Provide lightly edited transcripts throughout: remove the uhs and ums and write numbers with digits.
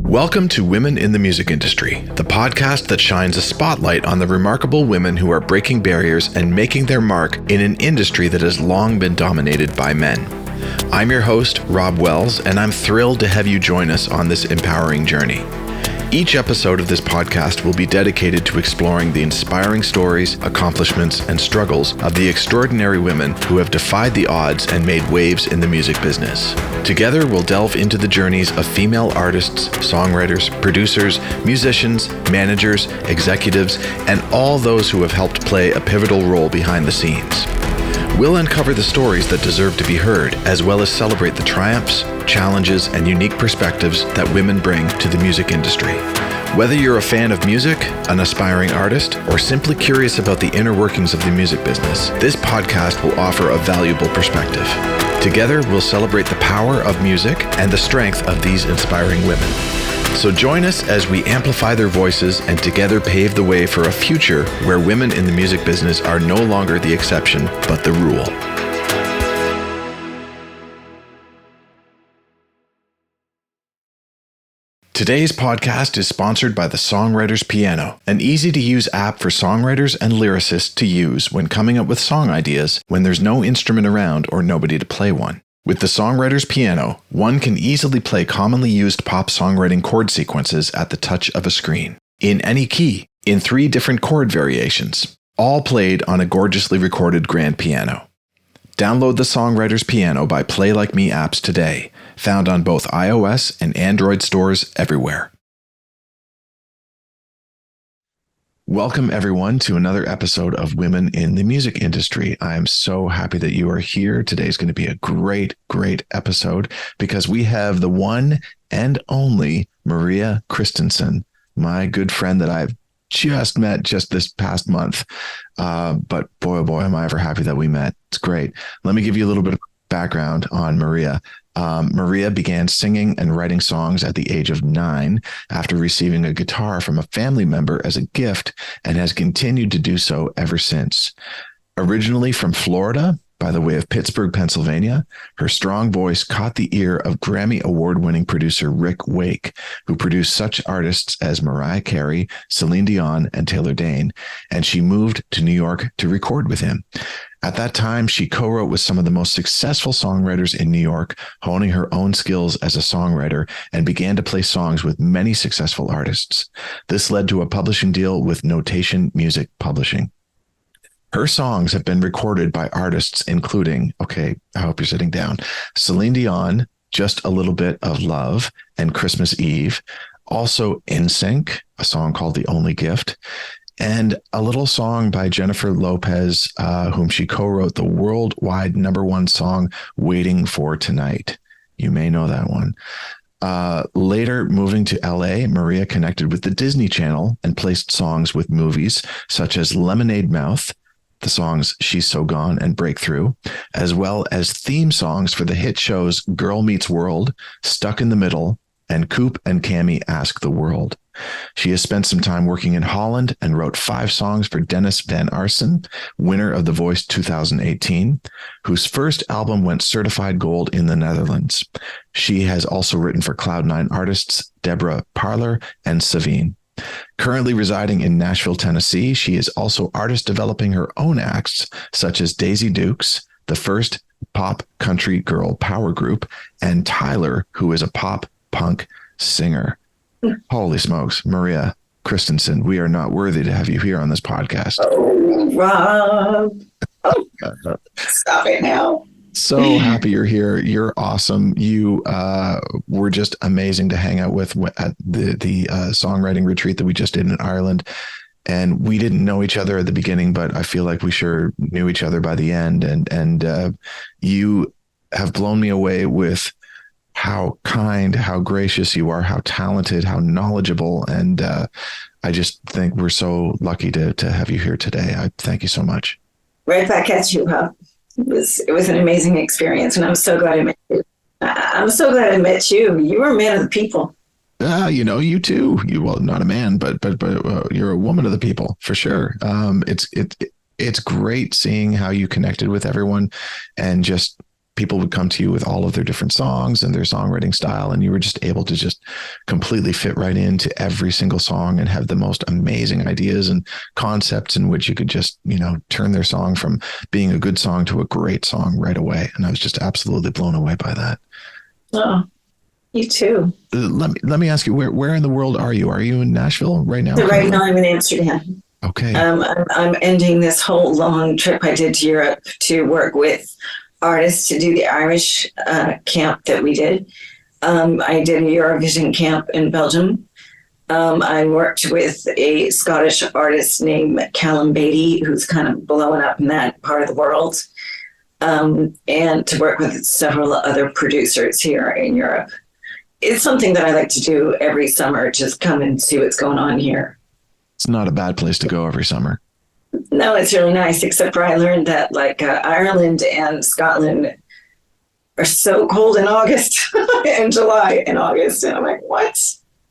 Welcome to Women in the Music Industry, the podcast that shines a spotlight on the remarkable women who are breaking barriers and making their mark in an industry that has long been dominated by men. I'm your host, Rob Wells, and I'm thrilled to have you join us on this empowering journey. Each episode of this podcast will be dedicated to exploring the inspiring stories, accomplishments, and struggles of the extraordinary women who have defied the odds and made waves in the music business. Together, we'll delve into the journeys of female artists, songwriters, producers, musicians, managers, executives, and all those who have helped play a pivotal role behind the scenes. We'll uncover the stories that deserve to be heard, as well as celebrate the triumphs, challenges, and unique perspectives that women bring to the music industry. Whether you're a fan of music, an aspiring artist, or simply curious about the inner workings of the music business, this podcast will offer a valuable perspective. Together, we'll celebrate the power of music and the strength of these inspiring women. So join us as we amplify their voices and together pave the way for a future where women in the music business are no longer the exception, but the rule. Today's podcast is sponsored by the Songwriter's Piano, an easy-to-use app for songwriters and lyricists to use when coming up with song ideas when there's no instrument around or nobody to play one. With the Songwriter's Piano, one can easily play commonly used pop songwriting chord sequences at the touch of a screen, in any key, in 3 different chord variations, all played on a gorgeously recorded grand piano. Download the Songwriter's Piano by Play Like Me apps today, found on both iOS and Android stores everywhere. Welcome, everyone, to another episode of Women in the Music Industry. I'm so happy that you are here. Today's going to be a great episode because we have the one and only Maria Christensen, my good friend that I've just met just this past month. But boy, oh boy, am I ever happy that we met. It's great. Let me give you a little bit of background on Maria. Maria began singing and writing songs at the age of 9 after receiving a guitar from a family member as a gift and has continued to do so ever since. Originally from Florida, by the way of Pittsburgh, Pennsylvania, her strong voice caught the ear of Grammy Award-winning producer Rick Wake, who produced such artists as Mariah Carey, Celine Dion, and Taylor Dayne, and she moved to New York to record with him. At that time, she co-wrote with some of the most successful songwriters in New York, honing her own skills as a songwriter, and began to play songs with many successful artists. This led to a publishing deal with Notation Music Publishing. Her songs have been recorded by artists including, I hope you're sitting down, Celine Dion, Just a Little Bit of Love, and Christmas Eve. Also NSYNC, a song called The Only Gift, and a little song by Jennifer Lopez, whom she co-wrote the worldwide #1 song, Waiting for Tonight. You may know that one. Later, moving to LA, Maria connected with the Disney Channel and placed songs with movies such as Lemonade Mouth, the songs She's So Gone and Breakthrough, as well as theme songs for the hit shows Girl Meets World, Stuck in the Middle, and Coop and Cammie Ask the World. She has spent some time working in Holland and wrote 5 songs for Dennis Van Arsen, winner of The Voice 2018, whose first album went certified gold in the Netherlands. She has also written for Cloud9 artists Deborah Parler and Savine. Currently residing in Nashville, Tennessee, she is also artist developing her own acts, such as Daisy Dukes, the first pop country girl power group, and Tyler, who is a pop punk singer. Holy smokes, Maria Christensen, we are not worthy to have you here on this podcast. Oh, Rob. Oh, stop it now. So happy you're here. You're awesome. You were just amazing to hang out with at the songwriting retreat that we just did in Ireland. And we didn't know each other at the beginning, but I feel like we sure knew each other by the end. And you have blown me away with how kind, how gracious you are, how talented, how knowledgeable. And I just think we're so lucky to have you here today. I thank you so much. Right back at you, huh? It was an amazing experience, and I'm so glad I met you. I'm so glad I met you. You were a man of the people. You too. Well, not a man, but you're a woman of the people for sure. It's great seeing how you connected with everyone, and just people would come to you with all of their different songs and their songwriting style, and you were just able to just completely fit right into every single song and have the most amazing ideas and concepts in which you could just, turn their song from being a good song to a great song right away. And I was just absolutely blown away by that. Oh, you too. Let me ask you, where in the world are you? Are you in Nashville right now? So right now I'm in Amsterdam. Okay. I'm ending this whole long trip I did to Europe to work with artists to do the Irish camp that we did. I did a Eurovision camp in Belgium. I worked with a Scottish artist named Callum Beatty, who's kind of blowing up in that part of the world, and to work with several other producers here in Europe. It's something that I like to do every summer, just come and see what's going on here. It's not a bad place to go every summer. No, it's really nice, except for I learned that Ireland and Scotland are so cold in August and July and August. And I'm like, what?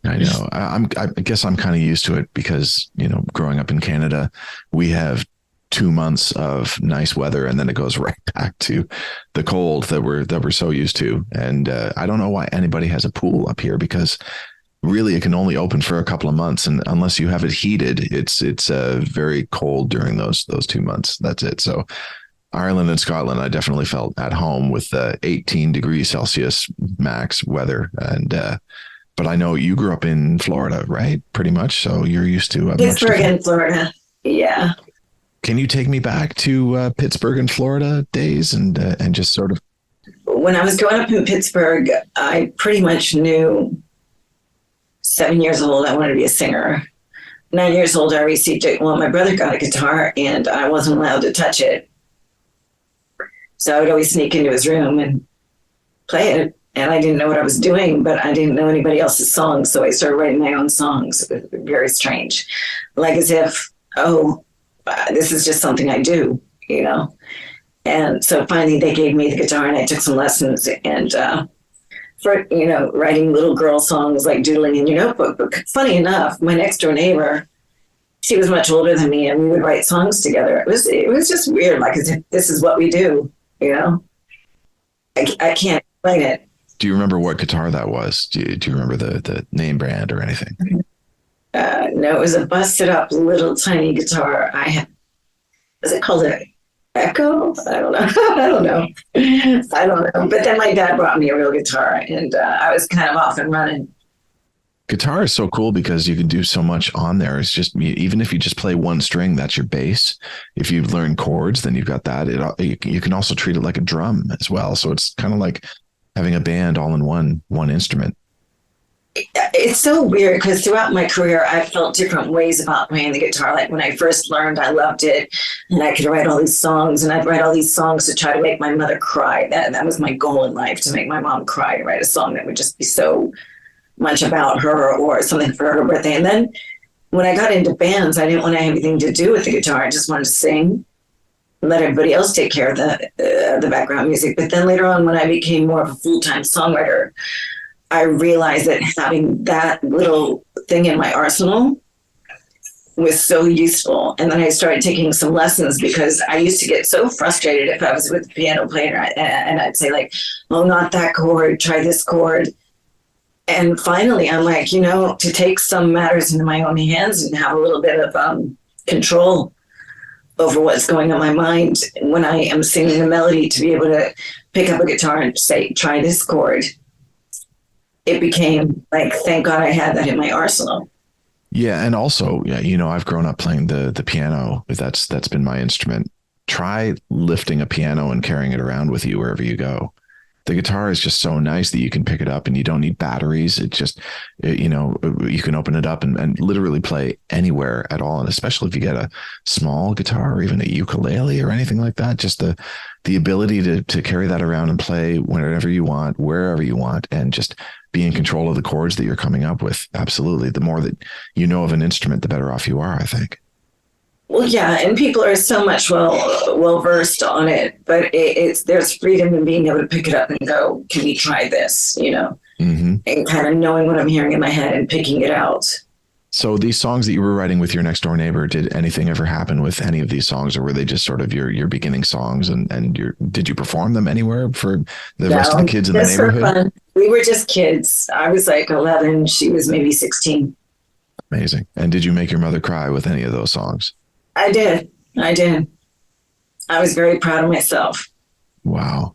I know. I guess I'm kind of used to it because, growing up in Canada, we have 2 months of nice weather and then it goes right back to the cold that we're so used to. And I don't know why anybody has a pool up here, because really it can only open for a couple of months, and unless you have it heated, it's very cold during those 2 months. That's it. So Ireland and Scotland, I definitely felt at home with 18 degrees Celsius max weather. And but I know you grew up in Florida, right? Pretty much. So you're used to Pittsburgh and Florida. Yeah. Can you take me back to Pittsburgh and Florida days and just sort of? When I was growing up in Pittsburgh, I pretty much knew 7 years old, I wanted to be a singer. 9 years old, I received it. Well, my brother got a guitar and I wasn't allowed to touch it. So I would always sneak into his room and play it. And I didn't know what I was doing, but I didn't know anybody else's songs. So I started writing my own songs. It was very strange. Like as if, this is just something I do, And so finally they gave me the guitar and I took some lessons and, for, writing little girl songs like doodling in your notebook. But funny enough, my next door neighbor, she was much older than me and we would write songs together. It was just weird, like as if this is what we do, I can't explain it. Do you remember what guitar that was? Do you remember the name brand or anything? No, it was a busted up little tiny guitar. Was it called an Echo? I don't know. I don't know. But then my dad brought me a real guitar and I was kind of off and running. Guitar is so cool because you can do so much on there. It's just, even if you just play one string, that's your bass. If you learn chords, then you've got that. You can also treat it like a drum as well. So it's kind of like having a band all in one instrument. It's so weird because throughout my career, I felt different ways about playing the guitar. Like when I first learned, I loved it. And I could write all these songs and I'd write all these songs to try to make my mother cry. That was my goal in life, to make my mom cry, to write a song that would just be so much about her or something for her birthday. And then when I got into bands, I didn't want to have anything to do with the guitar. I just wanted to sing, let everybody else take care of the background music. But then later on, when I became more of a full-time songwriter, I realized that having that little thing in my arsenal was so useful. And then I started taking some lessons because I used to get so frustrated if I was with the piano player and I'd say like, oh, not that chord, try this chord. And finally, I'm like, to take some matters into my own hands and have a little bit of control over what's going on in my mind when I am singing a melody, to be able to pick up a guitar and say, try this chord. It became like, thank God I had that in my arsenal. Yeah. And also, I've grown up playing the piano. That's been my instrument. Try lifting a piano and carrying it around with you wherever you go. The guitar is just so nice that you can pick it up and you don't need batteries. It just, you can open it up and literally play anywhere at all. And especially if you get a small guitar or even a ukulele or anything like that, just the ability to carry that around and play whenever you want, wherever you want, and just be in control of the chords that you're coming up with. Absolutely. The more that you know of an instrument, the better off you are, I think. Well, yeah, and people are so much well versed on it, but there's freedom in being able to pick it up and go, can we try this, Mm-hmm. and kind of knowing what I'm hearing in my head and picking it out. So these songs that you were writing with your next door neighbor, did anything ever happen with any of these songs, or were they just sort of your beginning songs, and did you perform them anywhere for the rest of the No, kids in the just for neighborhood? fun. We were just kids. I was like 11. She was maybe 16. Amazing. And did you make your mother cry with any of those songs? I did. I did. I was very proud of myself. Wow.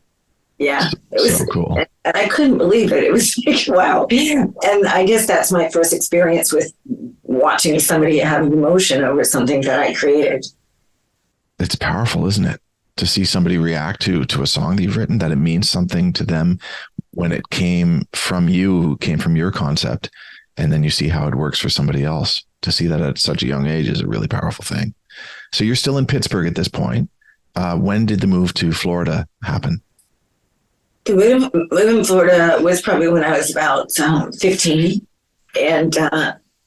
Yeah, it was So cool. and I couldn't believe it. It was like, wow. And I guess that's my first experience with watching somebody have emotion over something that I created. It's powerful, isn't it? To see somebody react to a song that you've written, that it means something to them when it came from you, who came from your concept, and then you see how it works for somebody else. To see that at such a young age is a really powerful thing. So you're still in Pittsburgh at this point. When did the move to Florida happen? The move in Florida was probably when I was about 15. And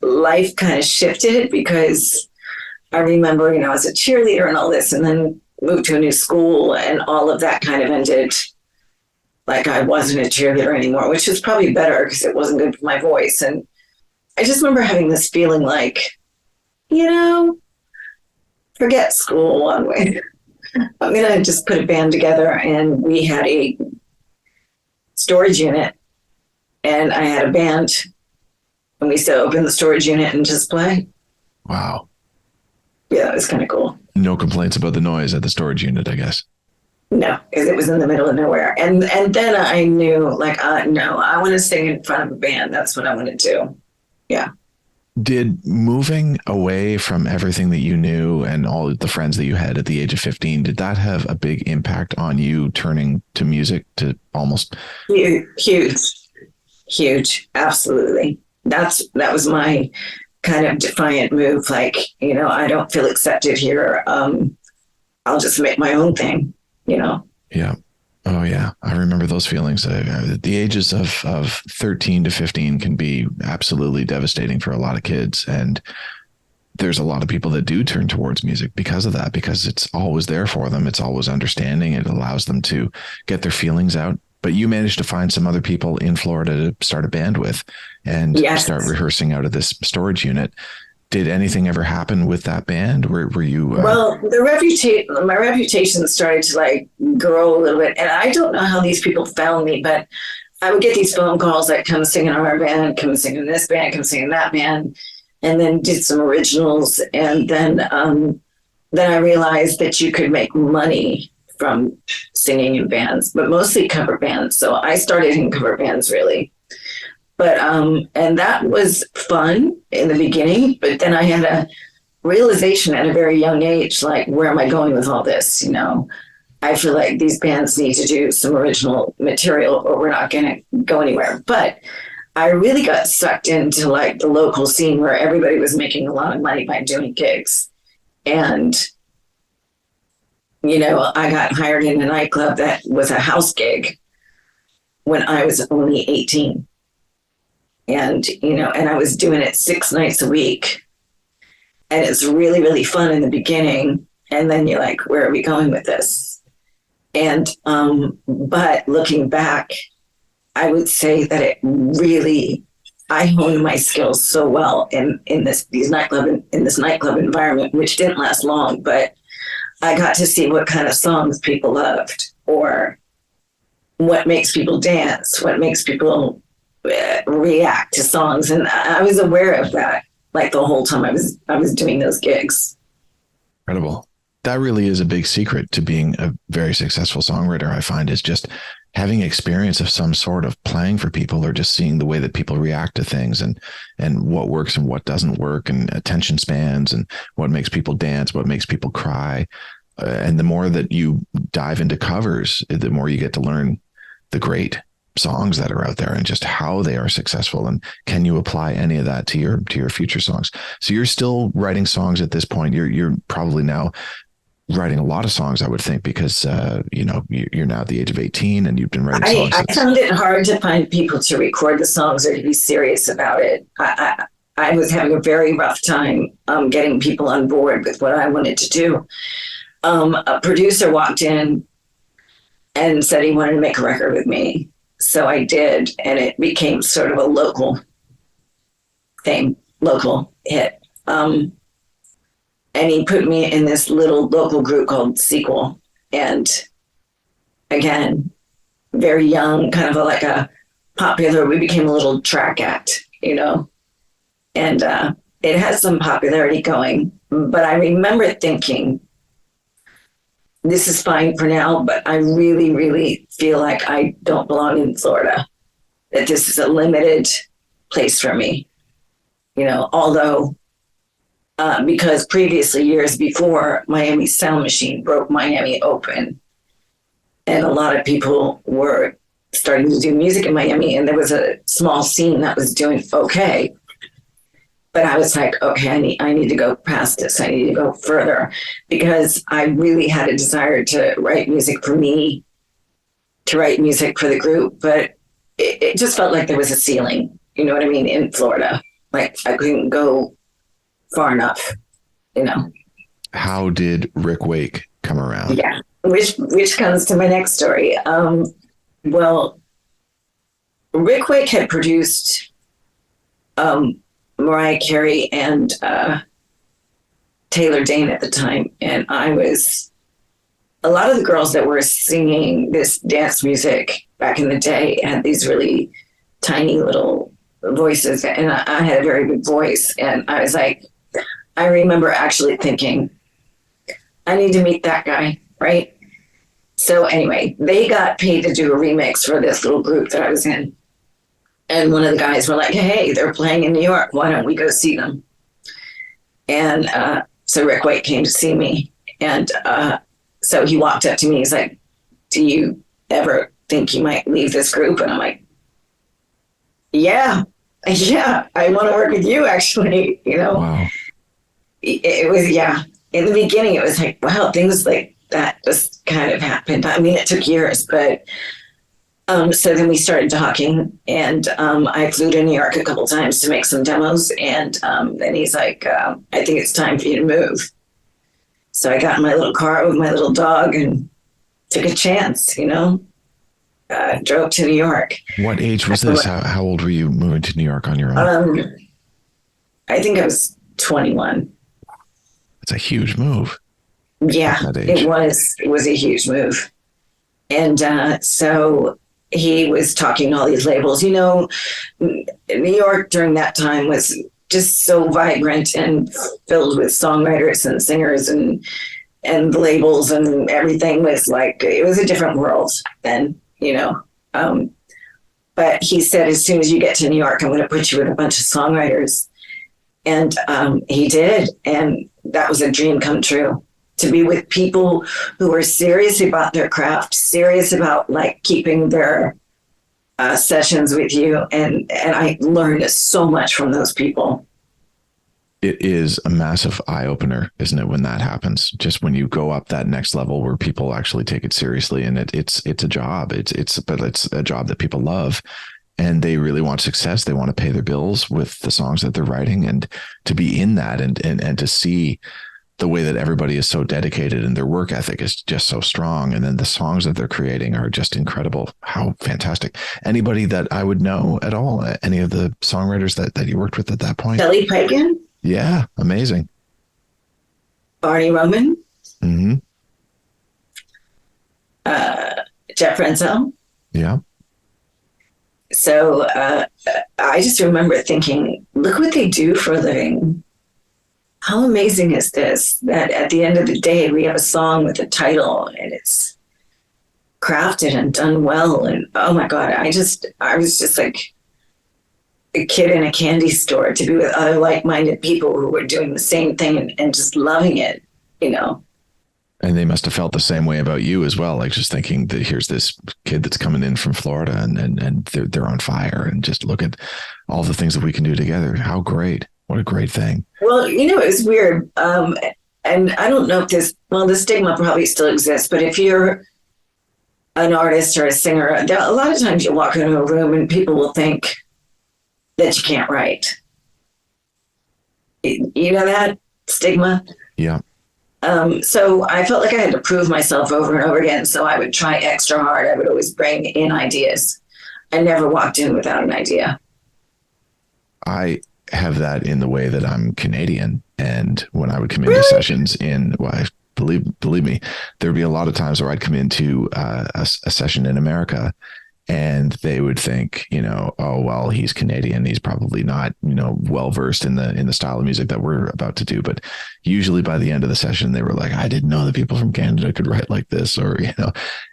life kind of shifted because I remember, I was a cheerleader and all this, and then moved to a new school, and all of that kind of ended. Like I wasn't a cheerleader anymore, which was probably better because it wasn't good for my voice. And I just remember having this feeling like, forget school one way. I'm going to just put a band together. And we had a storage unit, and I had a band, and we used to open the storage unit and just play. Wow. Yeah, that was kind of cool. No complaints about the noise at the storage unit, I guess. No, because it was in the middle of nowhere. And then I knew, like, no, I want to sing in front of a band. That's what I want to do. Yeah. Did moving away from everything that you knew and all the friends that you had at the age of 15, did that have a big impact on you turning to music to almost? Huge. Absolutely. That was my kind of defiant move. Like, I don't feel accepted here. I'll just make my own thing, Yeah. Oh yeah. I remember those feelings. The ages of 13 to 15 can be absolutely devastating for a lot of kids. And there's a lot of people that do turn towards music because of that, because it's always there for them. It's always understanding. It allows them to get their feelings out. But you managed to find some other people in Florida to start a band with and start rehearsing out of this storage unit. Did anything ever happen with that band? Were you? Well, my reputation started to like grow a little bit, and I don't know how these people found me, but I would get these phone calls like, "Come sing in our band, come sing in this band, come sing in that band," and then did some originals, and then I realized that you could make money from singing in bands, but mostly cover bands. So I started in cover bands really. But, and that was fun in the beginning, but then I had a realization at a very young age, like, where am I going with all this? I feel like these bands need to do some original material or we're not going to go anywhere. But I really got sucked into like the local scene where everybody was making a lot of money by doing gigs. And, I got hired in a nightclub that was a house gig when I was only 18. And, and I was doing it 6 nights a week. And it's really, really fun in the beginning. And then you're like, where are we going with this? And, but looking back, I would say that I honed my skills so well in this nightclub environment, which didn't last long, but I got to see what kind of songs people loved, or what makes people dance, what makes people react to songs. And I was aware of that like the whole time I was doing those gigs. Incredible. That really is a big secret to being a very successful songwriter, I find, is just having experience of some sort of playing for people, or just seeing the way that people react to things, and what works and what doesn't work, and attention spans, and what makes people dance, what makes people cry. And the more that you dive into covers, the more you get to learn the great songs that are out there and just how they are successful, and can you apply any of that to your future songs. So you're still writing songs at this point. You're probably now writing a lot of songs, I would think, because you're now at the age of 18 and you've been writing songs. I found it hard to find people to record the songs or to be serious about it. I was having a very rough time getting people on board with what I wanted to do. A producer walked in and said he wanted to make a record with me. So I did, and it became sort of a local thing. local hit. And he put me in this little local group called Sequel. And again, very young, kind of like a popular, we became a little track act, and it had some popularity going. But I remember thinking, this is fine for now, but I really, really feel like I don't belong in Florida, that this is a limited place for me, although because previously, years before, Miami Sound Machine broke Miami open. And a lot of people were starting to do music in Miami, and there was a small scene that was doing okay. But I was like, okay, I need to go past this. I need to go further, because I really had a desire to write music for me, to write music for the group. But it just felt like there was a ceiling, you know what I mean, in Florida. Like I couldn't go far enough, How did Rick Wake come around? Yeah, which comes to my next story. Well, Rick Wake had produced Mariah Carey and Taylor Dane at the time, and a lot of the girls that were singing this dance music back in the day had these really tiny little voices, and I had a very big voice, and I was like, I remember actually thinking, I need to meet that guy, right? So anyway, they got paid to do a remix for this little group that I was in. And one of the guys were like, hey, they're playing in New York. Why don't we go see them? And so Rick White came to see me. And so he walked up to me. He's like, do you ever think you might leave this group? And I'm like, yeah, I want to work with you, actually, Wow. It was, in the beginning, it was like, wow, things like that just kind of happened. I mean, it took years, but so then we started talking, and I flew to New York a couple times to make some demos. And then he's like, I think it's time for you to move. So I got in my little car with my little dog and took a chance, drove to New York. What age was this? How old were you moving to New York on your own? I think I was 21. It's a huge move. Yeah, it was a huge move. And so he was talking to all these labels. New York during that time was just so vibrant and filled with songwriters and singers, and the labels and everything was like, it was a different world then, But he said, as soon as you get to New York, I'm going to put you with a bunch of songwriters. And he did. And that was a dream come true, to be with people who were serious about their craft, serious about like keeping their sessions with you. And I learned so much from those people. It is a massive eye opener, isn't it? When that happens, just when you go up that next level where people actually take it seriously, and it's a job. But it's a job that people love, and they really want success. They want to pay their bills with the songs that they're writing, and to be in that and to see the way that everybody is so dedicated and their work ethic is just so strong. And then the songs that they're creating are just incredible. How fantastic. Anybody that I would know at all, any of the songwriters that you worked with at that point? Kelly Pagan. Yeah. Amazing. Barney Roman. Mm-hmm. Jeff Renzel. Yeah. So I just remember thinking, look what they do for a living. How amazing is this, that at the end of the day, we have a song with a title and it's crafted and done well. And oh my God, I was just like a kid in a candy store to be with other like-minded people who were doing the same thing and just loving it, And they must have felt the same way about you as well. Like just thinking that here's this kid that's coming in from Florida and they're on fire, and just look at all the things that we can do together. How great. What a great thing. Well, it was weird. And I don't know if the stigma probably still exists, but if you're an artist or a singer, a lot of times you walk into a room and people will think that you can't write. You know that stigma? Yeah. So I felt like I had to prove myself over and over again. So I would try extra hard. I would always bring in ideas. I never walked in without an idea. I have that in the way that I'm Canadian. And when I would come into Really? sessions believe me, there'd be a lot of times where I'd come into a session in America, and they would think, oh, well, he's Canadian. He's probably not, well versed in the style of music that we're about to do. But usually by the end of the session, they were like, I didn't know that people from Canada could write like this. Or,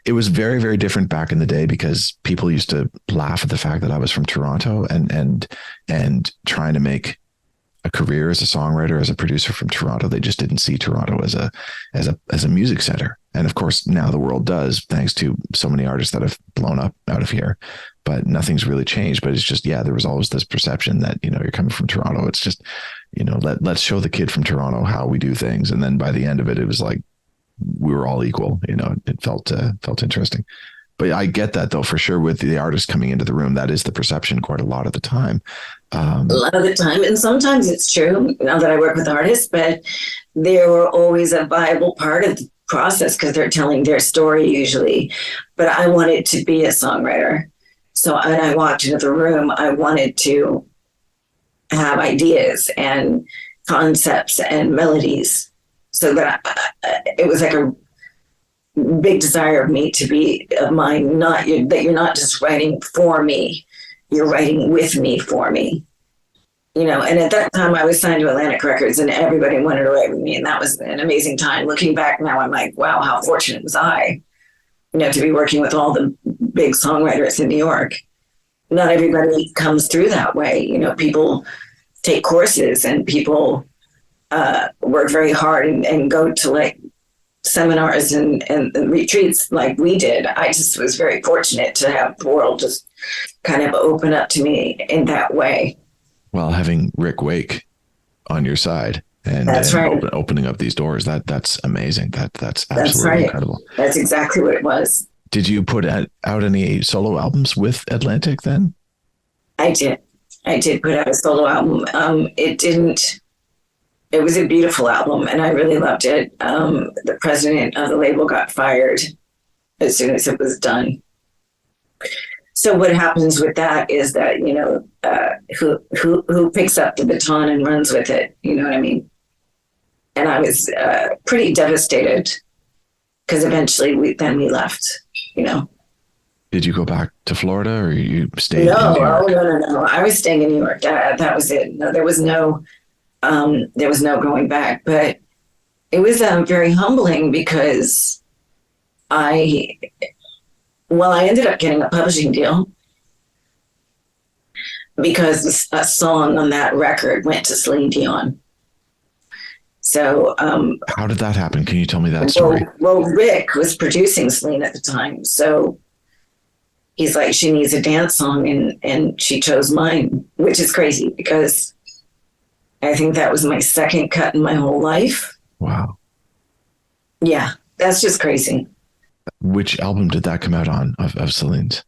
it was very, very different back in the day, because people used to laugh at the fact that I was from Toronto, and trying to make a career as a songwriter, as a producer from Toronto. They just didn't see Toronto as a music center. And of course, now the world does, thanks to so many artists that have blown up out of here. But nothing's really changed. But it's just, there was always this perception that, you're coming from Toronto. It's just, let's show the kid from Toronto how we do things. And then by the end of it, it was like we were all equal. It felt interesting. But I get that, though, for sure, with the artist coming into the room. That is the perception quite a lot of the time. A lot of the time. And sometimes it's true, now that I work with artists, but they were always a viable part of the process, because they're telling their story usually. But I wanted to be a songwriter. So when I walked into the room, I wanted to have ideas and concepts and melodies, so that it was like a big desire of me to be of mine, that you're not just writing for me, you're writing with me for me. And at that time I was signed to Atlantic Records, and everybody wanted to write with me. And that was an amazing time. Looking back now, I'm like, wow, how fortunate was I, to be working with all the big songwriters in New York. Not everybody comes through that way. People take courses, and people work very hard and go to like seminars and retreats like we did. I just was very fortunate to have the world just kind of open up to me in that way. Well, having Rick Wake on your side and right. Opening up these doors, that's amazing. That's absolutely right. Incredible. That's exactly what it was. Did you put out any solo albums with Atlantic then? I did put out a solo album. It was a beautiful album, and I really loved it. The president of the label got fired as soon as it was done. So what happens with that is that, who picks up the baton and runs with it? You know what I mean? And I was pretty devastated, because eventually we left, Did you go back to Florida, or you stayed in New York? No. I was staying in New York. That was it. No, there was no going back. But it was very humbling, because I ended up getting a publishing deal, because a song on that record went to Celine Dion. So how did that happen? Can you tell me that story? Well, Rick was producing Celine at the time, so he's like, she needs a dance song, and she chose mine, which is crazy, because I think that was my second cut in my whole life. Wow. Yeah, that's just crazy. Which album did that come out on of Celine's?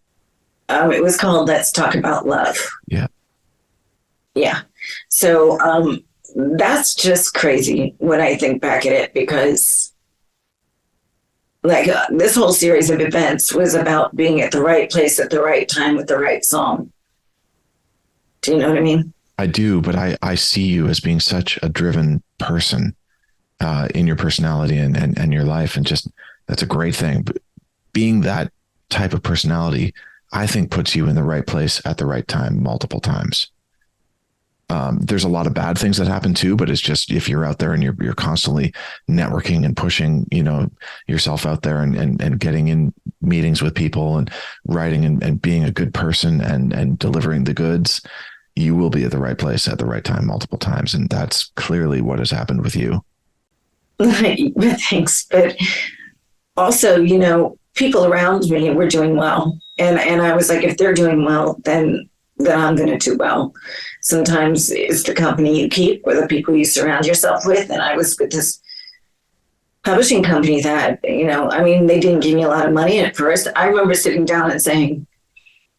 It was called Let's Talk About Love. Yeah. Yeah. So that's just crazy when I think back at it, because this whole series of events was about being at the right place at the right time with the right song. Do you know what I mean? I do, but I see you as being such a driven person in your personality and your life, and just that's a great thing. But being that type of personality, I think, puts you in the right place at the right time multiple times. There's a lot of bad things that happen too, but it's just, if you're out there and you're constantly networking and pushing, yourself out there and getting in meetings with people and writing and being a good person and delivering the goods, you will be at the right place at the right time multiple times. And that's clearly what has happened with you. Thanks. But also, people around me were doing well. And I was like, if they're doing well, then I'm going to do well. Sometimes it's the company you keep or the people you surround yourself with. And I was with this publishing company that, they didn't give me a lot of money at first. I remember sitting down and saying,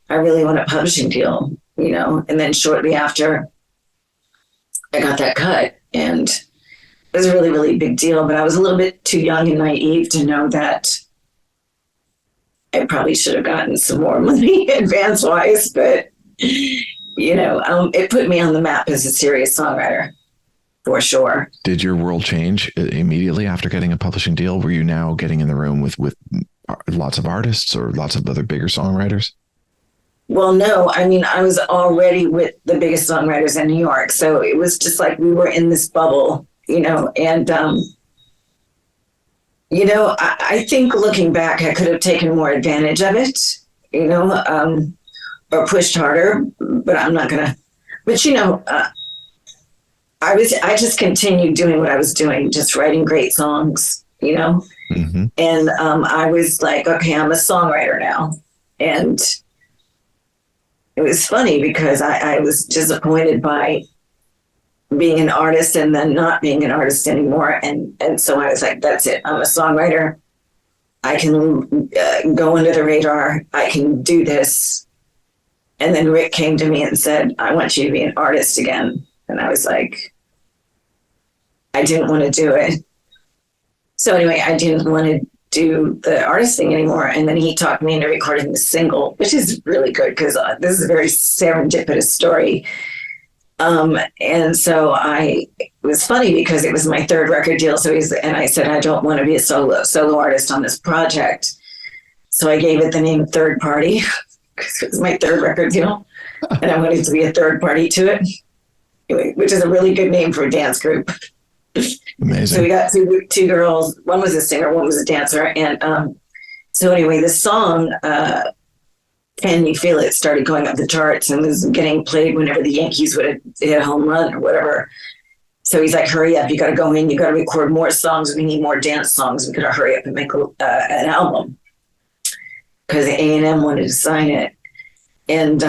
I really want a publishing deal, and then shortly after I got that cut, and it was a really, really big deal. But I was a little bit too young and naive to know that I probably should have gotten some more money advance-wise, but it put me on the map as a serious songwriter for sure. Did your world change immediately after getting a publishing deal? Were you now getting in the room with lots of artists or lots of other bigger songwriters? Well, no, I mean, I was already with the biggest songwriters in New York. So it was just like we were in this bubble, and, I think looking back, I could have taken more advantage of it, or pushed harder, but I'm not going to. But, I just continued doing what I was doing, just writing great songs, Mm-hmm. and I was like, okay, I'm a songwriter now. And it was funny because I was disappointed by being an artist and then not being an artist anymore. And so I was like, that's it. I'm a songwriter. I can go under the radar. I can do this. And then Rick came to me and said, I want you to be an artist again. And I was like, I didn't want to do it. So anyway, I didn't want to do the artist thing anymore. And then he talked me into recording the single, which is really good because this is a very serendipitous story. And so it was funny because it was my third record deal. And I said, I don't want to be a solo artist on this project. So I gave it the name Third Party because it was my third record deal. And I wanted to be a third party to it, which is a really good name for a dance group. Amazing. So we got two girls. One was a singer, one was a dancer. And so anyway, the song, Can You Feel It, started going up the charts and was getting played whenever the Yankees would hit a home run or whatever. So he's like, hurry up, you got to go in, you got to record more songs. We need more dance songs. We got to hurry up and make an album because A&M wanted to sign it. And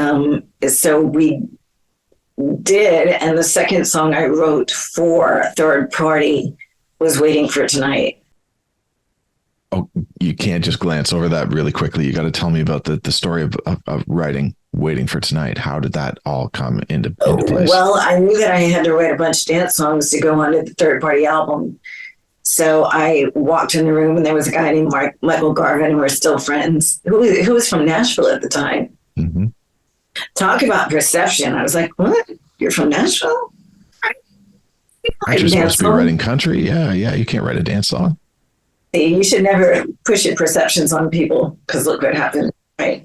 so we did, and the second song I wrote for Third Party was Waiting for Tonight. Oh, you can't just glance over that really quickly. You got to tell me about the story of writing Waiting for Tonight. How did that all come into place? Well, I knew that I had to write a bunch of dance songs to go onto the Third Party album. So I walked in the room and there was a guy named Michael Garvin, and we're still friends, who was from Nashville at the time. Mm-hmm. Talk about perception. I was like, what? You're from Nashville? You're supposed to be writing country. Yeah. You can't write a dance song. You should never push your perceptions on people because look what happened, right?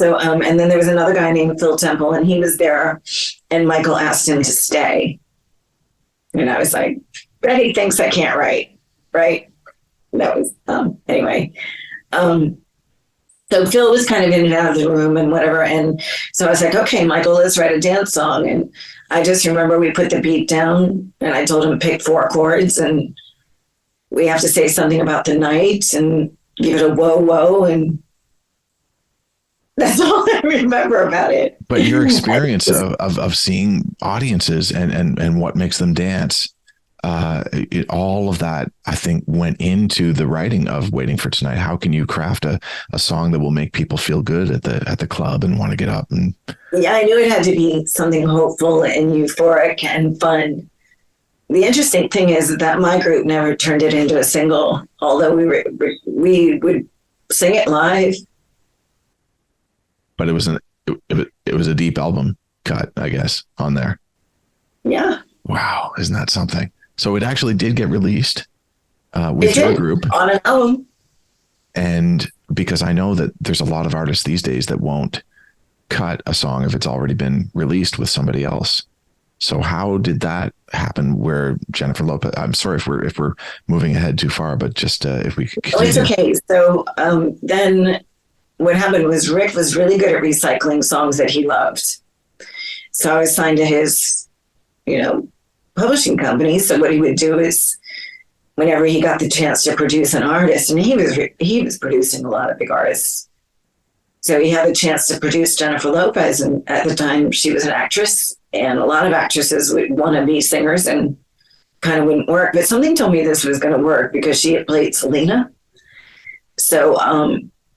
So, and then there was another guy named Phil Temple, and he was there, and Michael asked him to stay. And I was like, bet he thinks I can't write, right? That was, anyway. So Phil was kind of in and out of the room and whatever. And so I was like, okay, Michael, let's write a dance song. And I just remember we put the beat down and I told him to pick 4 chords and we have to say something about the night and give it a whoa, whoa. And that's all I remember about it. But your experience of seeing audiences and what makes them dance, all of that, I think, went into the writing of Waiting for Tonight. How can you craft a song that will make people feel good at the club and want to get up? And yeah, I knew it had to be something hopeful and euphoric and fun. The interesting thing is that my group never turned it into a single, although we would sing it live. But it was a deep album cut, I guess, on there. Yeah. Wow, isn't that something? So it actually did get released with your group on an album. And because I know that there's a lot of artists these days that won't cut a song if it's already been released with somebody else. So how did that happen? Where Jennifer Lopez? I'm sorry if we're moving ahead too far, but just if we could continue. Oh, it's okay. So then what happened was Rick was really good at recycling songs that he loved. So I was signed to his, publishing company. So what he would do is whenever he got the chance to produce an artist, and he was producing a lot of big artists. So he had a chance to produce Jennifer Lopez. And at the time she was an actress, and a lot of actresses would want to be singers and kind of wouldn't work. But something told me this was going to work because she had played Selena. So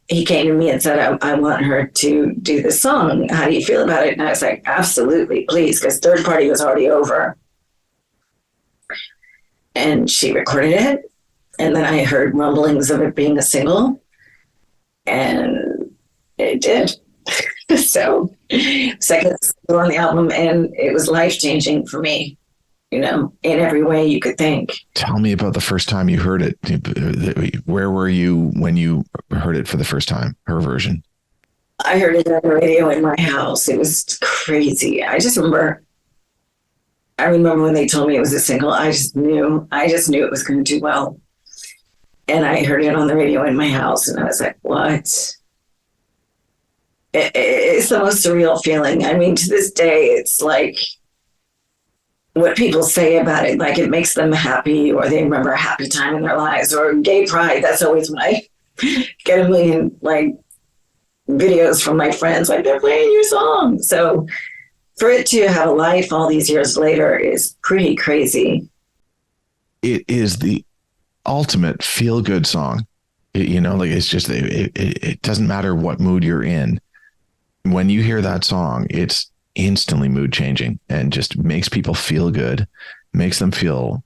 he came to me and said, I want her to do this song. How do you feel about it? And I was like, absolutely, please, because Third Party was already over. And she recorded it. And then I heard rumblings of it being a single. And it did. So, second single on the album, and it was life changing for me, in every way you could think. Tell me about the first time you heard it. Where were you when you heard it for the first time, her version? I heard it on the radio in my house. It was crazy. I remember when they told me it was a single, I just knew it was going to do well. And I heard it on the radio in my house, and I was like, what? It's the most surreal feeling. I mean, to this day, it's like what people say about it, like it makes them happy, or they remember a happy time in their lives, or gay pride. That's always when I get a million like videos from my friends, like they're playing your song. So for it to have a life all these years later is pretty crazy. It is the ultimate feel good song. It's just, it doesn't matter what mood you're in. When you hear that song, it's instantly mood changing and just makes people feel good, makes them feel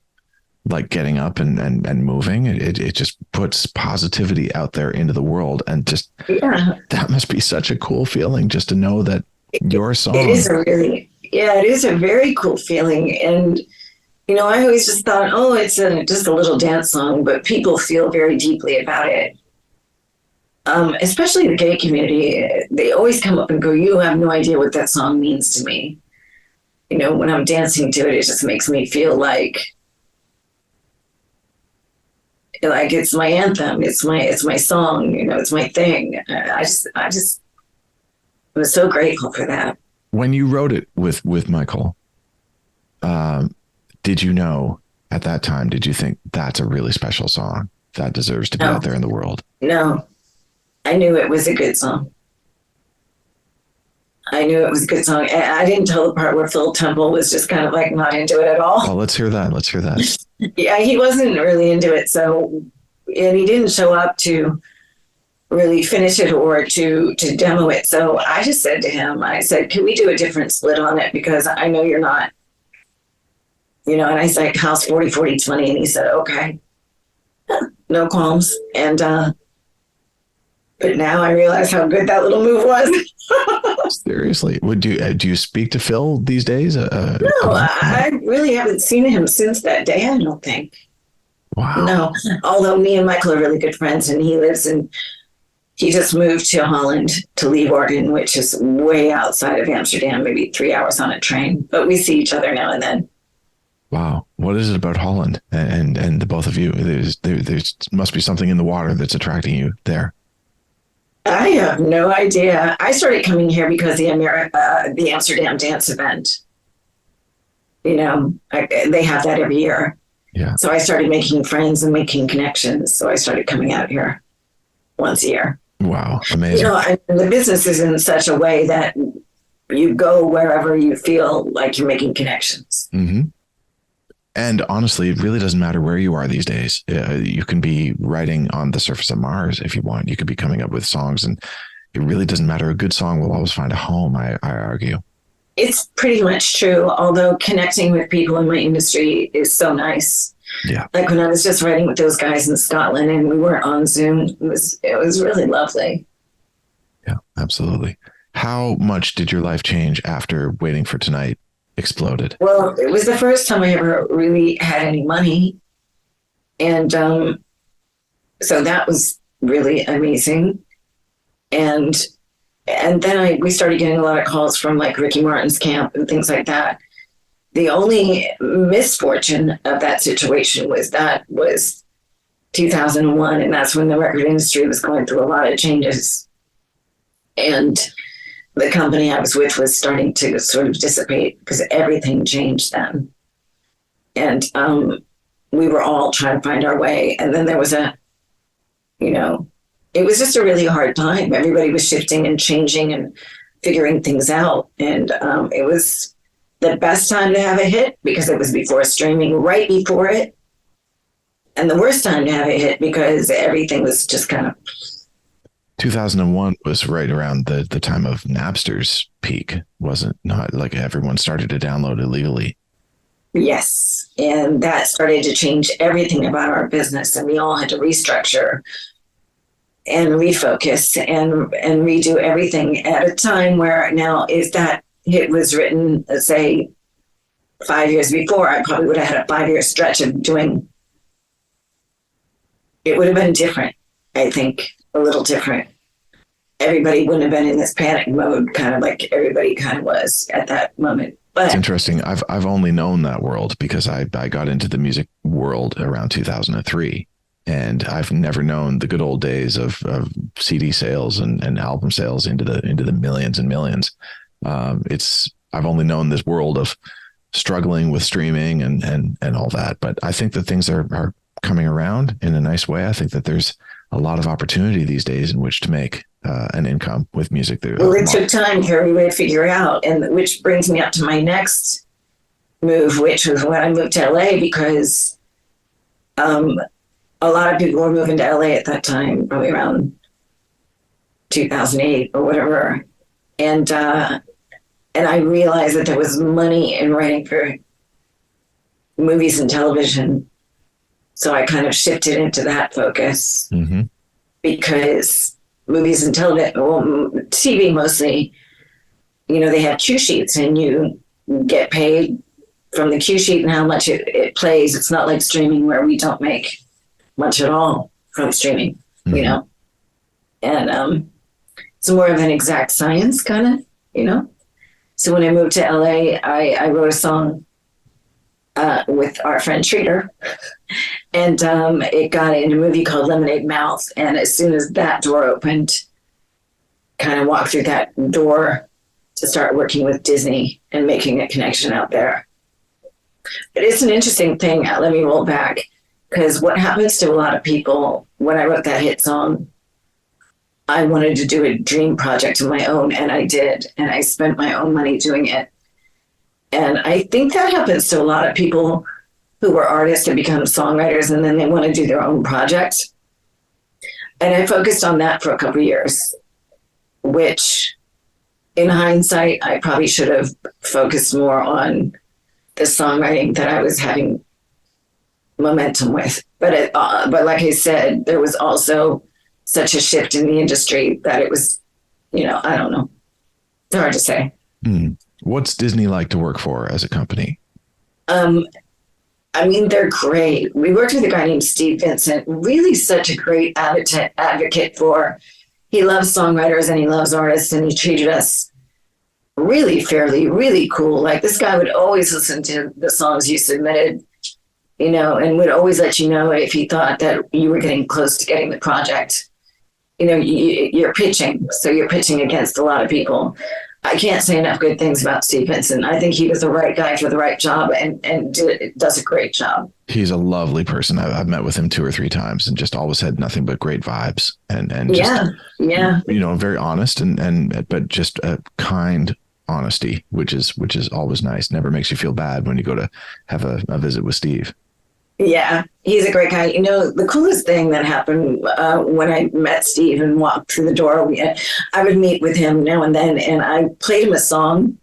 like getting up and moving. It just puts positivity out there into the world. And just, that must be such a cool feeling just to know that your song. It is a very cool feeling. And, I always just thought, it's just a little dance song, but people feel very deeply about it. Especially the gay community, they always come up and go, you have no idea what that song means to me. When I'm dancing to it, it just makes me feel like it's my anthem. It's my song, it's my thing. I was so grateful for that. When you wrote it with Michael, did you know at that time, did you think that's a really special song that deserves to be out there in the world? No. I knew it was a good song. I didn't tell the part where Phil Temple was just kind of like not into it at all. Oh, let's hear that. Yeah, he wasn't really into it. So, and he didn't show up to really finish it or to demo it. So I just said to him, can we do a different split on it? Because I know you're not, and I said, how's 40, 40, 20? And he said, okay, no qualms. And, but now I realize how good that little move was. Seriously, do you speak to Phil these days? No, I really haven't seen him since that day. I don't think. Wow. No, although me and Michael are really good friends, and he just moved to Holland, to Leeuwarden, which is way outside of Amsterdam, maybe 3 hours on a train. But we see each other now and then. Wow. What is it about Holland and the both of you? There must be something in the water that's attracting you there. I have no idea. I started coming here because the Amsterdam dance event. They have that every year. Yeah. So I started making friends and making connections. So I started coming out here once a year. Wow. Amazing. The business is in such a way that you go wherever you feel like you're making connections. Mm-hmm. And honestly, it really doesn't matter where you are these days. You can be writing on the surface of Mars if you want. You could be coming up with songs, and it really doesn't matter. A good song will always find a home, I argue. It's pretty much true, although connecting with people in my industry is so nice. Yeah. Like when I was just writing with those guys in Scotland and we weren't on Zoom, it was really lovely. Yeah, absolutely. How much did your life change after Waiting for Tonight exploded? Well, it was the first time I ever really had any money. And so that was really amazing. And then we started getting a lot of calls from like Ricky Martin's camp and things like that. The only misfortune of that situation was 2001. And that's when the record industry was going through a lot of changes. And the company I was with was starting to sort of dissipate because everything changed then. And we were all trying to find our way. And then there was it was just a really hard time. Everybody was shifting and changing and figuring things out. And it was the best time to have a hit because it was before streaming, right before it. And the worst time to have a hit because everything was just kind of... 2001 was right around the time of Napster's peak, wasn't not like everyone started to download illegally. Yes. And that started to change everything about our business. And we all had to restructure and refocus and redo everything at a time where now if that hit was written, let's say 5 years before, I probably would have had a 5 year stretch of doing, it would have been different. I think a little different. Everybody wouldn't have been in this panic mode, kind of like everybody kind of was at that moment. But it's interesting. I've only known that world because I got into the music world around 2003. And I've never known the good old days of CD sales and album sales into the millions and millions. I've only known this world of struggling with streaming and all that. But I think that things are coming around in a nice way. I think that there's a lot of opportunity these days in which to make an income with music. Well, it took time for everybody to figure out, and which brings me up to my next move, which was when I moved to LA, because a lot of people were moving to LA at that time, probably around 2008 or whatever. And I realized that there was money in writing for movies and television. So I kind of shifted into that focus because movies and television, well, TV mostly, they have cue sheets and you get paid from the cue sheet and how much it plays. It's not like streaming where we don't make much at all from streaming, and it's more of an exact science kind of, So when I moved to LA, I wrote a song with our friend Treater, and it got in a movie called Lemonade Mouth. And as soon as that door opened, kind of walked through that door to start working with Disney and making a connection out there. But it's an interesting thing. Let me roll back. Because what happens to a lot of people, when I wrote that hit song, I wanted to do a dream project of my own, and I did. And I spent my own money doing it. And I think that happens to a lot of people who were artists and become songwriters, and then they want to do their own project. And I focused on that for a couple of years, which in hindsight, I probably should have focused more on the songwriting that I was having momentum with. But like I said, there was also such a shift in the industry that it was, I don't know. It's hard to say. What's Disney like to work for as a company? They're great. We worked with a guy named Steve Vincent, really such a great advocate for, he loves songwriters and he loves artists, and he treated us really fairly, really cool. Like, this guy would always listen to the songs you submitted, and would always let you know if he thought that you were getting close to getting the project. You're pitching, so you're pitching against a lot of people. I can't say enough good things about Steve Vincent. I think he was the right guy for the right job and does a great job. He's a lovely person. I've met with him 2 or 3 times and just always had nothing but great vibes and just, very honest but just a kind honesty, which is always nice. Never makes you feel bad when you go to have a visit with Steve. Yeah, he's a great guy. The coolest thing that happened when I met Steve and walked through the door, I would meet with him now and then, and I played him a song,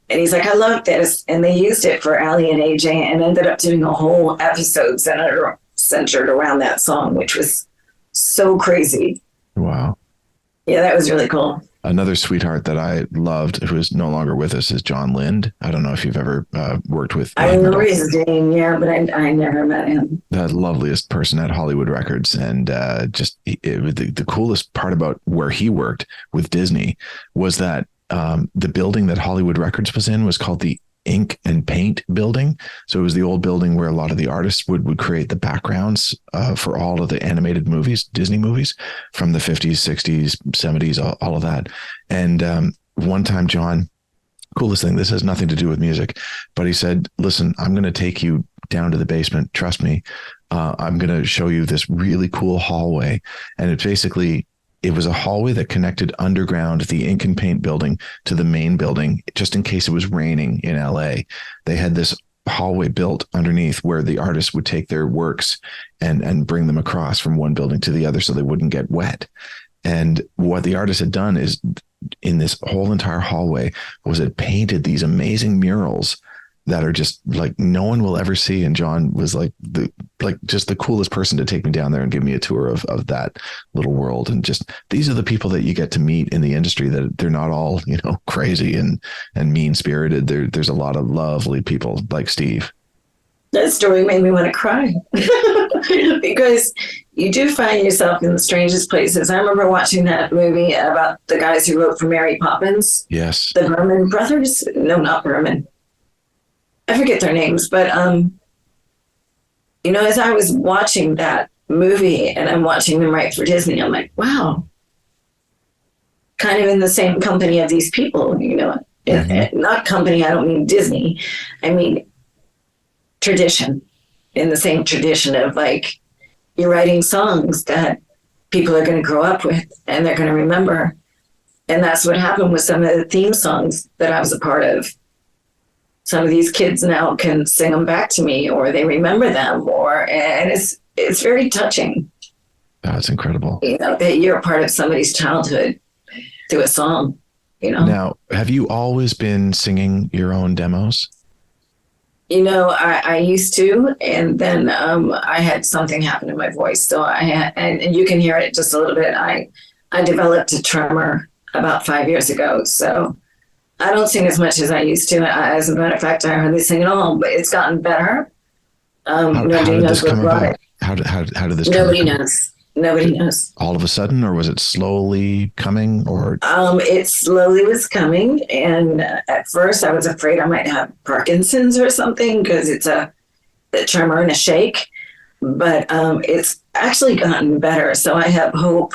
and he's like, I love this. And they used it for Ali and AJ and ended up doing a whole episode centered around that song, which was so crazy. Wow. Yeah, that was really cool. Another sweetheart that I loved, who is no longer with us, is John Lind. I don't know if you've ever worked with him. I remember his name, yeah, but I never met him. The loveliest person at Hollywood Records. And the coolest part about where he worked with Disney was that the building that Hollywood Records was in was called the Ink and Paint building. So it was the old building where a lot of the artists would create the backgrounds for all of the animated movies, Disney movies from the 50s, 60s, 70s, all of that. And one time, John, coolest thing, this has nothing to do with music, but he said, listen, I'm going to take you down to the basement. Trust me. I'm going to show you this really cool hallway. And it was a hallway that connected underground, the Ink and Paint building, to the main building, just in case it was raining in LA. They had this hallway built underneath where the artists would take their works and bring them across from one building to the other so they wouldn't get wet. And what the artist had done is, in this whole entire hallway, was it painted these amazing murals that are just like no one will ever see. And John was like just the coolest person to take me down there and give me a tour of that little world. And just, these are the people that you get to meet in the industry, that they're not all, crazy and mean spirited. There's a lot of lovely people like Steve. That story made me want to cry because you do find yourself in the strangest places. I remember watching that movie about the guys who wrote for Mary Poppins. Yes. The Berman brothers. No, not Berman. I forget their names, but, as I was watching that movie and I'm watching them write for Disney, I'm like, wow, kind of in the same company of these people, mm-hmm. Not company. I don't mean Disney. I mean, tradition, in the same tradition of like, you're writing songs that people are going to grow up with and they're going to remember. And that's what happened with some of the theme songs that I was a part of. Some of these kids now can sing them back to me, or they remember them, and it's very touching. That's incredible. That you're a part of somebody's childhood through a song, Now, have you always been singing your own demos? I used to, and then I had something happen to my voice. So and you can hear it just a little bit. I developed a tremor about 5 years ago. So I don't sing as much as I used to. As a matter of fact, I hardly sing at all, but it's gotten better. How did this come about? How did this Nobody knows. Nobody knows. All of a sudden, or was it slowly coming? Or it slowly was coming, and at first I was afraid I might have Parkinson's or something because it's a tremor and a shake. But it's actually gotten better, so I have hope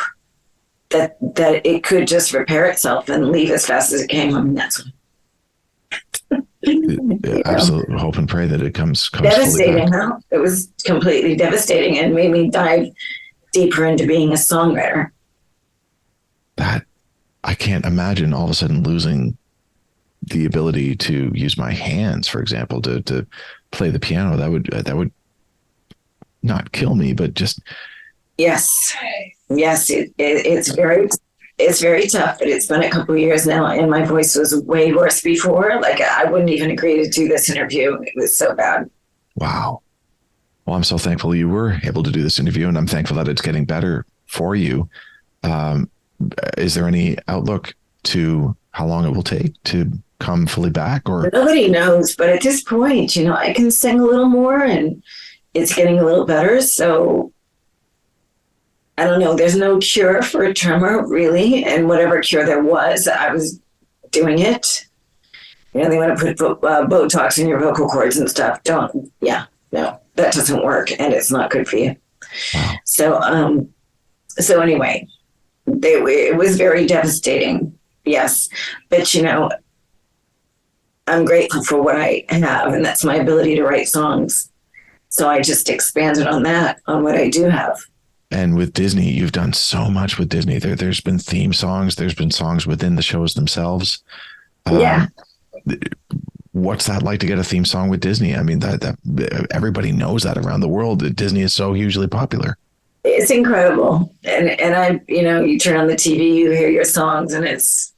that it could just repair itself and leave as fast as it came. I mean, that's absolutely hope and pray that it comes devastating. Huh? It was completely devastating and made me dive deeper into being a songwriter. That I can't imagine all of a sudden losing the ability to use my hands, for example, to play the piano. That would not kill me, but just yes, it's very tough. But it's been a couple of years now, and my voice was way worse before. Like I wouldn't even agree to do this interview. It was so bad. Wow. Well, I'm so thankful you were able to do this interview, and I'm thankful that it's getting better for you. Is there any outlook to how long it will take to come fully back? Or nobody knows, but at this point, I can sing a little more, and it's getting a little better. So I don't know. There's no cure for a tremor, really, and whatever cure there was, I was doing it. They want to put Botox in your vocal cords and stuff. No, that doesn't work, and it's not good for you. Wow. So anyway, it was very devastating. Yes, but I'm grateful for what I have, and that's my ability to write songs. So I just expanded on what I do have. And with Disney, you've done so much with Disney. There's been theme songs. There's been songs within the shows themselves. Yeah. What's that like to get a theme song with Disney? I mean, that everybody knows that around the world that Disney is so hugely popular. It's incredible. And I, you turn on the TV, you hear your songs, and it's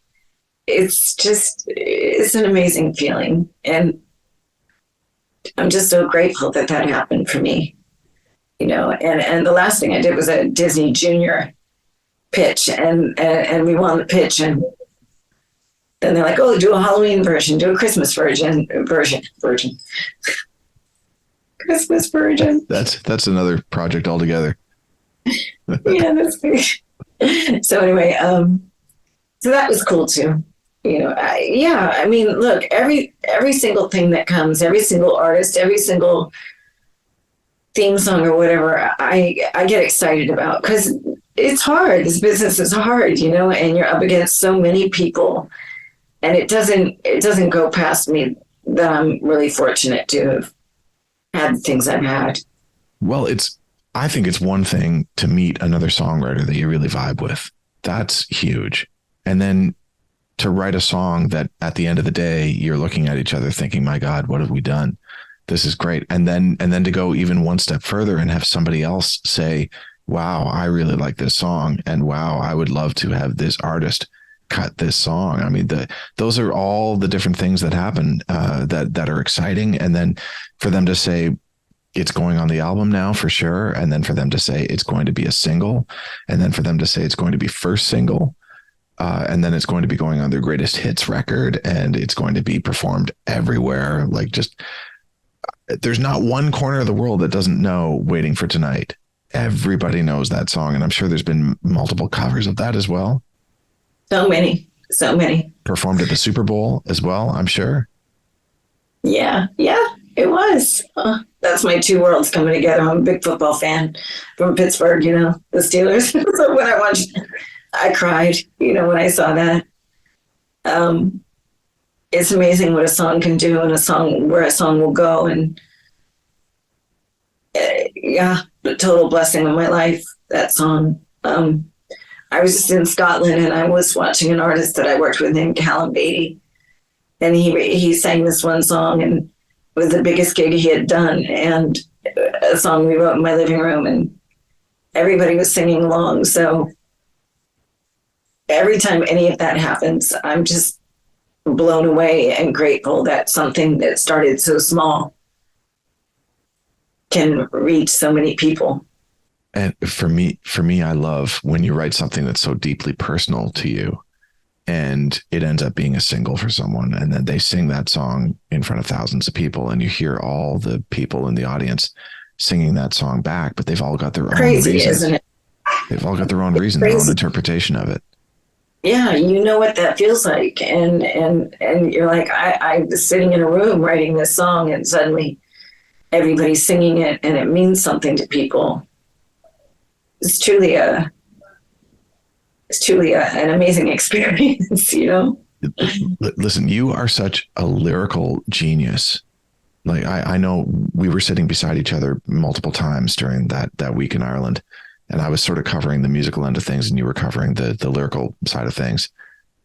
an amazing feeling. And I'm just so grateful that happened for me, and the last thing I did was a Disney Junior pitch, and we won the pitch, and then they're like, oh, do a Halloween version, do a Christmas version. Christmas version. That's another project altogether. Yeah, that's great. So anyway, so that was cool too. I mean, look, every single thing that comes, every single artist, every single theme song or whatever, I get excited about because it's hard. This business is hard, and you're up against so many people. And it doesn't go past me that I'm really fortunate to have had the things I've had. Well, I think it's one thing to meet another songwriter that you really vibe with. That's huge. And then to write a song that at the end of the day, you're looking at each other thinking, my God, what have we done? This is great. And then to go even one step further and have somebody else say, wow, I really like this song. And wow, I would love to have this artist cut this song. I mean, those are all the different things that happen that are exciting. And then for them to say it's going on the album now for sure, and then for them to say it's going to be a single, and then for them to say it's going to be first single, and then it's going to be going on their greatest hits record, and it's going to be performed everywhere. Like, just there's not one corner of the world that doesn't know Waiting for Tonight. Everybody knows that song, and I'm sure there's been multiple covers of that as well. So many. Performed at the Super Bowl as well, I'm sure. Yeah, it was. That's my two worlds coming together. I'm a big football fan from Pittsburgh, the Steelers. So when I watched, I cried, when I saw that. It's amazing what a song can do, and where a song will go. And the total blessing of my life, that song. I was just in Scotland, and I was watching an artist that I worked with named Callum Beatty, and he sang this one song, and it was the biggest gig he had done, and a song we wrote in my living room, and everybody was singing along. So every time any of that happens, I'm just blown away and grateful that something that started so small can reach so many people. And for me, I love when you write something that's so deeply personal to you, and it ends up being a single for someone, and then they sing that song in front of thousands of people, and you hear all the people in the audience singing that song back, but they've all got their own reason. Isn't it? They've all got their own reason, their own interpretation of it. Yeah, you know what that feels like, and you're like, I was sitting in a room writing this song, and suddenly everybody's singing it, and it means something to people. It's truly an amazing experience, Listen, you are such a lyrical genius. Like, I know we were sitting beside each other multiple times during that week in Ireland, and I was sort of covering the musical end of things, and you were covering the lyrical side of things.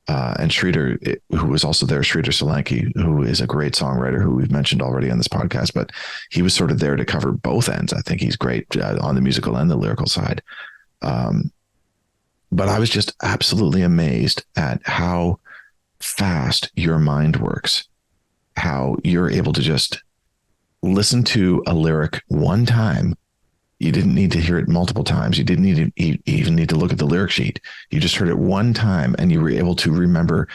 And Sridhar, who was also there, Sridhar Solanki, who is a great songwriter who we've mentioned already on this podcast, but he was sort of there to cover both ends. I think he's great on the musical and the lyrical side. But I was just absolutely amazed at how fast your mind works, how you're able to just listen to a lyric one time. You didn't need to hear it multiple times. You didn't even need to look at the lyric sheet. You just heard it one time, and you were able to remember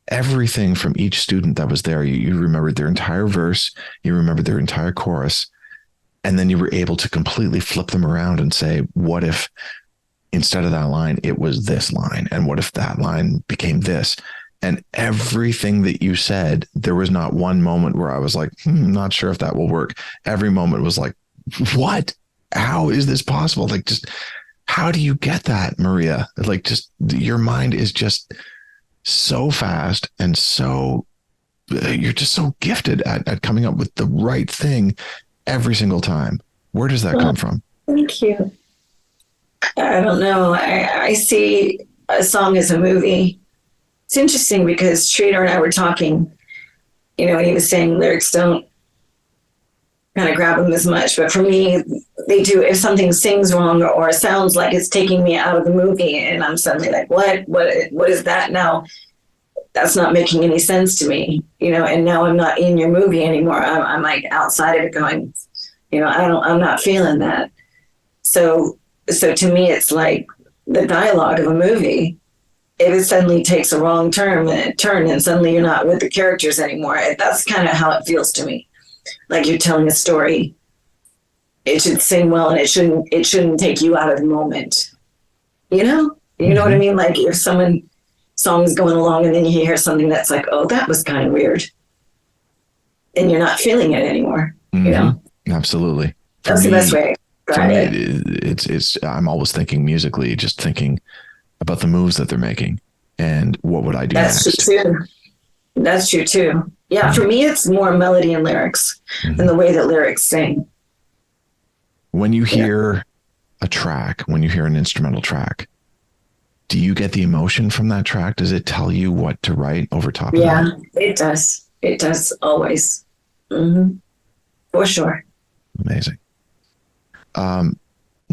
everything from each student that was there. You remembered their entire verse. You remembered their entire chorus. And then you were able to completely flip them around and say, what if instead of that line, it was this line? And what if that line became this? And everything that you said, there was not one moment where I was like, not sure if that will work. Every moment was like, what? How is this possible? Like, just how do you get that, Maria? Like, just your mind is just so fast, and so you're just so gifted at coming up with the right thing every single time. Where does that come from? Thank you. I don't know. I see a song as a movie. It's interesting because Sridhar and I were talking, and he was saying lyrics don't kind of grab them as much. But for me, they do. If something sings wrong or sounds like it's taking me out of the movie, and I'm suddenly like, what is that now? That's not making any sense to me, and now I'm not in your movie anymore. I'm like outside of it going, I'm not feeling that. So to me, it's like the dialogue of a movie. If it suddenly takes a wrong turn and suddenly you're not with the characters anymore, that's kind of how it feels to me. Like you're telling a story. It should sing well, and it shouldn't take you out of the moment. You know what I mean? Like if song's going along and then you hear something that's like, oh, that was kind of weird, and you're not feeling it anymore. Absolutely. That's the best way. For me, it's I'm always thinking musically, just thinking about the moves that they're making and what would I do next. That's true too. Yeah, for me, it's more melody and lyrics than the way that lyrics sing. When you hear a track, when you hear an instrumental track, do you get the emotion from that track? Does it tell you what to write over top of that? Yeah, it does. It does always. For sure. Amazing.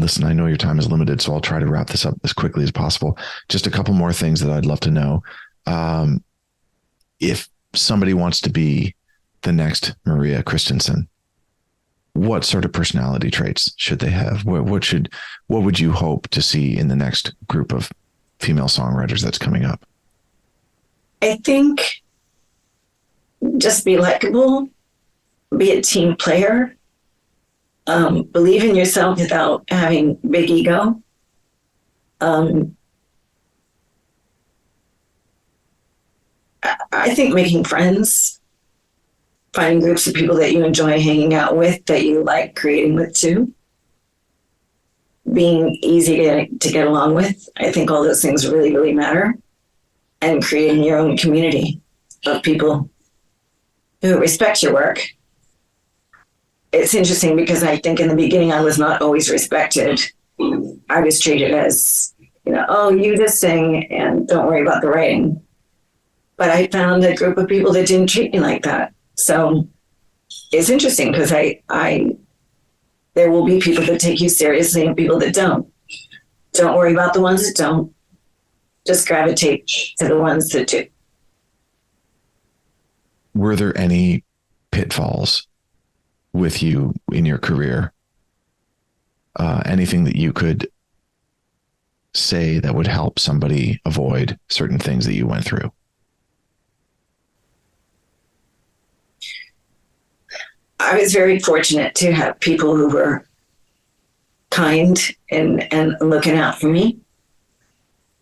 listen, I know your time is limited, so I'll try to wrap this up as quickly as possible. Just a couple more things that I'd love to know. If somebody wants to be the next Maria Christensen, what sort of personality traits should they have? What would you hope to see in the next group of female songwriters that's coming up? I think just be likable, be a team player, believe in yourself without having big ego. I think making friends, finding groups of people that you enjoy hanging out with, that you like creating with too, being easy to get along with. I think all those things really, really matter. And creating your own community of people who respect your work. It's interesting because I think in the beginning I was not always respected. I was treated as, oh, you just sing and don't worry about the writing. But I found a group of people that didn't treat me like that. So it's interesting because there will be people that take you seriously and people that don't. Don't worry about the ones that don't. Just gravitate to the ones that do. Were there any pitfalls with you in your career? Anything that you could say that would help somebody avoid certain things that you went through? I was very fortunate to have people who were kind and looking out for me.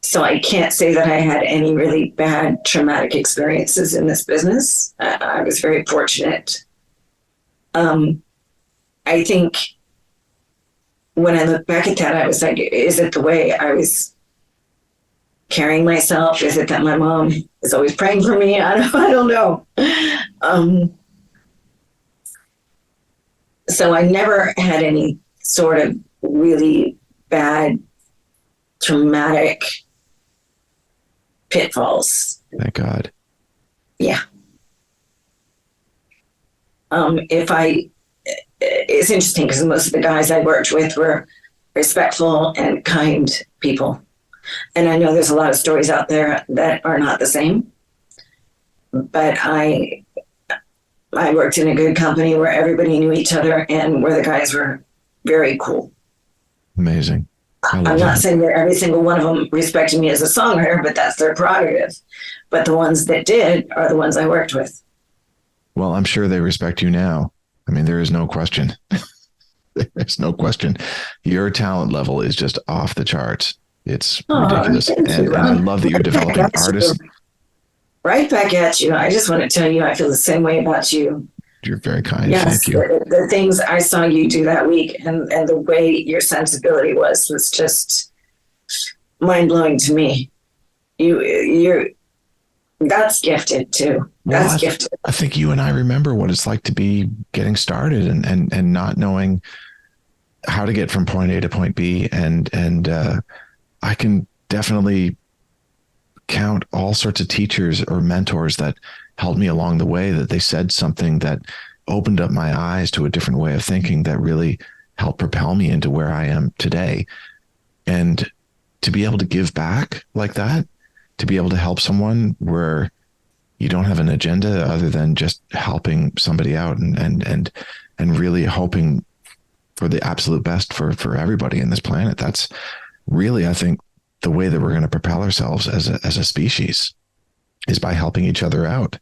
So I can't say that I had any really bad traumatic experiences in this business. I was very fortunate. I think when I look back at that, I was like, is it the way I was carrying myself? Is it that my mom is always praying for me? I don't know. So I never had any sort of really bad traumatic pitfalls. Thank God. Yeah. It's interesting because most of the guys I worked with were respectful and kind people. And I know there's a lot of stories out there that are not the same. But I worked in a good company where everybody knew each other and where the guys were very cool. Amazing. I'm not saying that every single one of them respected me as a songwriter, but that's their prerogative. But the ones that did are the ones I worked with. Well, I'm sure they respect you now. I mean, there is no question. There's no question. Your talent level is just off the charts. It's ridiculous. And I love that you're developing artists. Right back at you. I just want to tell you, I feel the same way about you. You're very kind. Yes, thank you. The things I saw you do that week and the way your sensibility was just mind-blowing to me. You're that's gifted too. That's gifted. I think you and I remember what it's like to be getting started and not knowing how to get from point A to point B. And I can definitely count all sorts of teachers or mentors that helped me along the way, that they said something that opened up my eyes to a different way of thinking that really helped propel me into where I am today. And to be able to give back like that, to be able to help someone where you don't have an agenda other than just helping somebody out and really hoping for the absolute best for everybody in this planet. That's really, I think, the way that we're going to propel ourselves as a species is by helping each other out.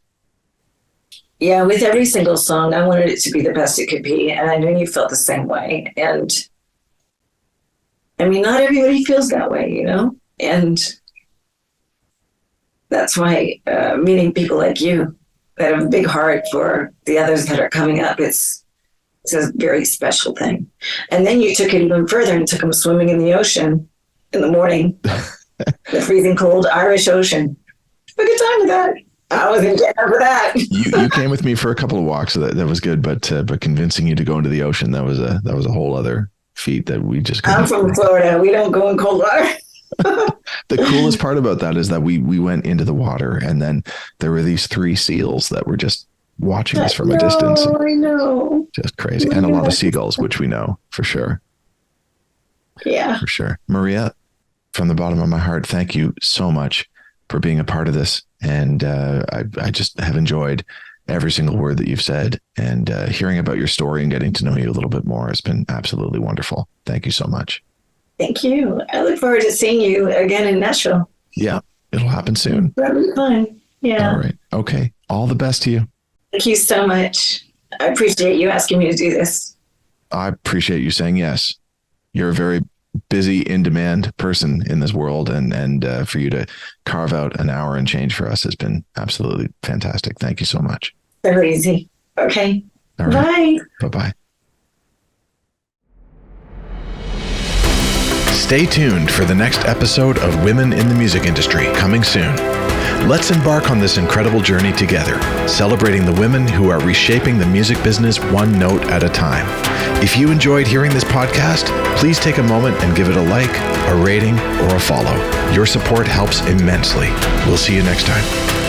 Yeah, with every single song, I wanted it to be the best it could be. And I know you felt the same way. And I mean, not everybody feels that way, and that's why meeting people like you that have a big heart for the others that are coming up, it's a very special thing. And then you took it even further and took them swimming in the ocean in the morning, the freezing cold Irish Ocean. Have a good time with that. I wasn't getting over that. You came with me for a couple of walks, so that was good. But convincing you to go into the ocean, that was a whole other feat that we just couldn't. I'm from Florida. We don't go in cold water. The coolest part about that is that we went into the water, and then there were these 3 seals that were just watching us from a distance. I know. Just crazy. And a lot of seagulls, which we know for sure. Yeah. For sure. Maria, from the bottom of my heart, thank you so much for being a part of this. And I just have enjoyed every single word that you've said, and hearing about your story and getting to know you a little bit more has been absolutely wonderful. Thank you so much. Thank you. I look forward to seeing you again in Nashville. Yeah, it'll happen soon. That'll be fun. Yeah. All right. Okay. All the best to you. Thank you so much. I appreciate you asking me to do this. I appreciate you saying yes. You're a very busy, in-demand person in this world, and for you to carve out an hour and change for us has been absolutely fantastic. Thank you so much. So easy. Okay. All right. Bye. Bye-bye. Stay tuned for the next episode of Women in the Music Industry, coming soon. Let's embark on this incredible journey together, celebrating the women who are reshaping the music business one note at a time. If you enjoyed hearing this podcast, please take a moment and give it a like, a rating, or a follow. Your support helps immensely. We'll see you next time.